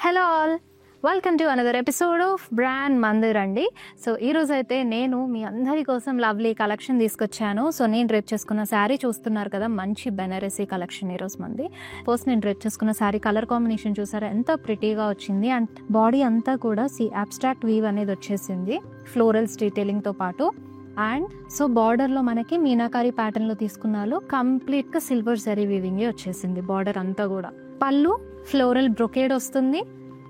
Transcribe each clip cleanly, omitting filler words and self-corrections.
Hello all, welcome to another episode of brand Mandir అండి. So ఈరోజు అయితే నేను మీ అందరి కోసం లవ్లీ కలెక్షన్ తీసుకొచ్చాను. సో నేను డ్రెప్ చేసుకున్న శారీ చూస్తున్నారు కదా, మంచి బెనారసీ కలెక్షన్ ఈరోజు మంది. ఫస్ట్ నేను డ్రెప్ చేసుకున్న శారీ కలర్ కాంబినేషన్ చూసారా, ఎంత ప్రిటీగా వచ్చింది. అండ్ బాడీ అంతా కూడా అబ్స్ట్రాక్ట్ వీవ్ అనేది వచ్చేసింది ఫ్లోరల్స్ డీటెయిలింగ్తో పాటు. అండ్ సో బార్డర్లో మనకి మీనాకారి ప్యాటర్న్లో తీసుకున్నాను. కంప్లీట్గా సిల్వర్ జరీ వీవింగ్ వచ్చేసింది బార్డర్ అంతా కూడా. పళ్ళు ఫ్లోరల్ బ్రొకేడ్ వస్తుంది.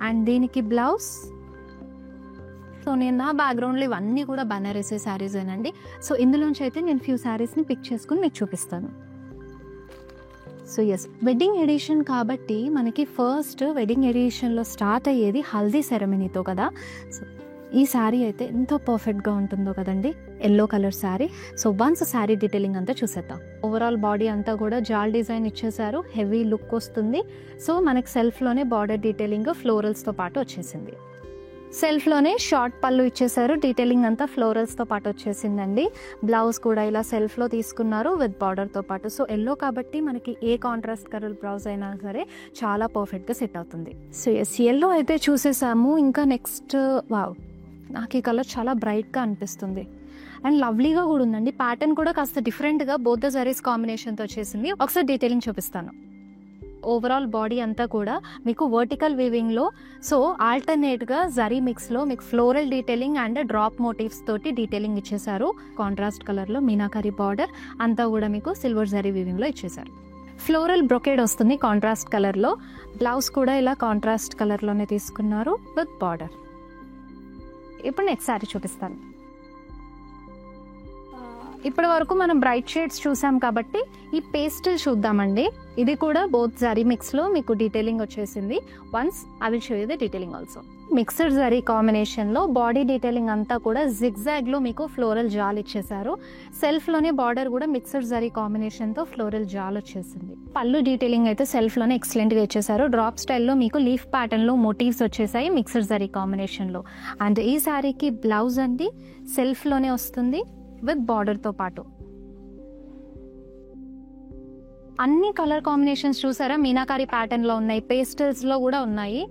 అండ్ దీనికి బ్లౌజ్. సో నేను నా బ్యాక్గ్రౌండ్లో ఇవన్నీ కూడా బనారసీ శారీస్ ఏనండి. సో ఇందులోంచి అయితే నేను ఫ్యూ శారీస్ని పిక్ చేసుకుని మీకు చూపిస్తాను. సో ఎస్, వెడ్డింగ్ ఎడిషన్ కాబట్టి మనకి ఫస్ట్ వెడ్డింగ్ ఎడిషన్లో స్టార్ట్ అయ్యేది హల్దీ సెరమనీతో కదా. సో ఈ శారీ అయితే ఎంతో పర్ఫెక్ట్గా ఉంటుందో కదండి, yellow colour sari. So once sari detailing అంతా చూసేద్దాం. ఓవరాల్ బాడీ అంతా కూడా జాల్ డిజైన్ ఇచ్చేసారు, హెవీ లుక్ వస్తుంది. సో మనకి సెల్ఫ్లోనే బార్డర్ డీటెయిలింగ్ ఫ్లోరల్స్తో పాటు వచ్చేసింది. సెల్ఫ్లోనే షార్ట్ పళ్ళు ఇచ్చేసారు, డీటెయిలింగ్ అంతా ఫ్లోరల్స్తో పాటు వచ్చేసిందండి. బ్లౌజ్ కూడా ఇలా సెల్ఫ్లో తీసుకున్నారు విత్ బార్డర్తో పాటు. సో ఎల్లో కాబట్టి మనకి ఏ కాంట్రాస్ట్ కలర్ బ్లౌజ్ అయినా సరే చాలా పర్ఫెక్ట్గా సెట్ అవుతుంది. సో ఎస్, ఎల్లో అయితే చూసేసాము. ఇంకా నెక్స్ట్ వావ్, నాకు ఈ కలర్ చాలా బ్రైట్గా అనిపిస్తుంది అండ్ లవ్లీగా కూడా ఉందండి. ప్యాటర్న్ కూడా కాస్త డిఫరెంట్గా బోత్ ద సారీస్ కాంబినేషన్తో వచ్చేసింది. ఒకసారి డీటెయిలింగ్ చూపిస్తాను. ఓవరాల్ బాడీ అంతా కూడా మీకు వర్టికల్ వీవింగ్లో, సో ఆల్టర్నేట్గా జరీ మిక్స్లో మీకు floral detailing and drop motifs తోటి డీటెయిలింగ్ ఇచ్చేసారు. కాంట్రాస్ట్ కలర్లో మీనాకారి బార్డర్ అంతా కూడా మీకు సిల్వర్ జరీ వీవింగ్లో ఇచ్చేసారు. ఫ్లోరల్ బ్రొకేడ్ వస్తుంది కాంట్రాస్ట్ కలర్లో. బ్లౌజ్ కూడా ఇలా కాంట్రాస్ట్ కలర్లోనే తీసుకున్నారు విత్ బార్డర్. ఇప్పుడు నెక్స్ట్ శారీ చూపిస్తాను. ఇప్పటి వరకు మనం బ్రైట్ షేడ్స్ చూసాం కాబట్టి ఈ పేస్టల్ చూద్దామండి. ఇది కూడా బోత్ జరీ మిక్స్లో మీకు డీటెయిలింగ్ వచ్చేసింది. Once I will show you the detailing also. Mixed zari కాంబినేషన్లో బాడీ డీటెయిలింగ్ అంతా కూడా జిగ్జాగ్లో మీకు ఫ్లోరల్ జాల్ ఇచ్చేసారు. సెల్ఫ్లోనే బార్డర్ కూడా మిక్స్డ్ జరీ కాంబినేషన్తో ఫ్లోరల్ జాల్ వచ్చేసింది. పళ్ళు డీటెయిలింగ్ అయితే సెల్ఫ్లోనే ఎక్సలెంట్గా ఇచ్చేసారు. డ్రాప్ స్టైల్లో మీకు లీఫ్ ప్యాటర్న్లో మోటివ్స్ వచ్చేసాయి మిక్స్డ్ జరీ కాంబినేషన్లో. అండ్ ఈ శారీకి బ్లౌజ్ అండి సెల్ఫ్లోనే వస్తుంది విత్ బార్డర్తో పాటు. అన్ని కలర్ కాంబినేషన్స్ చూసారా, మీనాకారి ప్యాటర్న్లో ఉన్నాయి, పేస్టల్స్లో కూడా ఉన్నాయి.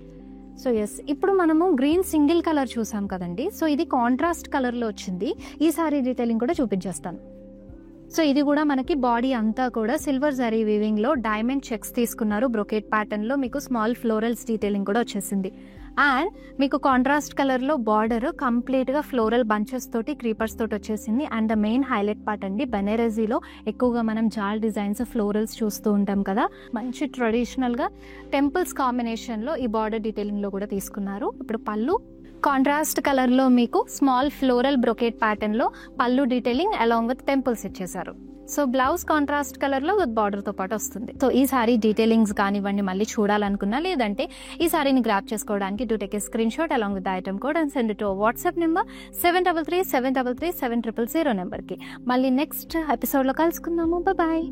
సో ఎస్, ఇప్పుడు మనము గ్రీన్ సింగిల్ కలర్ చూసాం కదండి. సో ఇది కాంట్రాస్ట్ కలర్లో వచ్చింది. ఈ సారీ డీటెయిలింగ్ కూడా చూపించేస్తాను. సో ఇది కూడా మనకి బాడీ అంతా కూడా సిల్వర్ జరీ వీవింగ్లో డైమండ్ చెక్స్ తీసుకున్నారు. బ్రొకేట్ ప్యాటర్న్లో మీకు స్మాల్ ఫ్లోరల్స్ డీటెయిలింగ్ కూడా వచ్చేసింది. అండ్ మీకు కాంట్రాస్ట్ కలర్లో బార్డర్ కంప్లీట్గా ఫ్లోరల్ బంచెస్ తోటి క్రీపర్స్ తోటి వచ్చేసింది. And the main highlight part అండి, బెనారసీలో ఎక్కువగా మనం జాల్ డిజైన్స్ ఫ్లోరల్స్ చూస్తూ ఉంటాం కదా, మంచి ట్రెడిషనల్గా టెంపుల్స్ కాంబినేషన్లో ఈ బార్డర్ డీటెయిలింగ్లో కూడా తీసుకున్నారు. ఇప్పుడు పళ్ళు కాంట్రాస్ట్ కలర్లో మీకు స్మాల్ ఫ్లోరల్ బ్రొకేట్ ప్యాటర్న్లో పళ్ళు డీటెయిలింగ్ అలాంగ్ విత్ టెంపుల్స్ ఇచ్చేసారు. సో బ్లౌజ్ కాంట్రాస్ట్ కలర్లో విత్ బార్డర్తో పాటు వస్తుంది. సో ఈ సారీ డీటెయిలింగ్స్ కానివ్వండి మళ్ళీ చూడాలనుకున్నా, లేదంటే ఈ సారీని గ్రాప్ చేసుకోవడానికి do take a screen shot along with the item code and send to WhatsApp number 7337337000 నెంబర్కి. మళ్ళీ నెక్స్ట్ ఎపిసోడ్లో కలుసుకుందాము. బాయ్.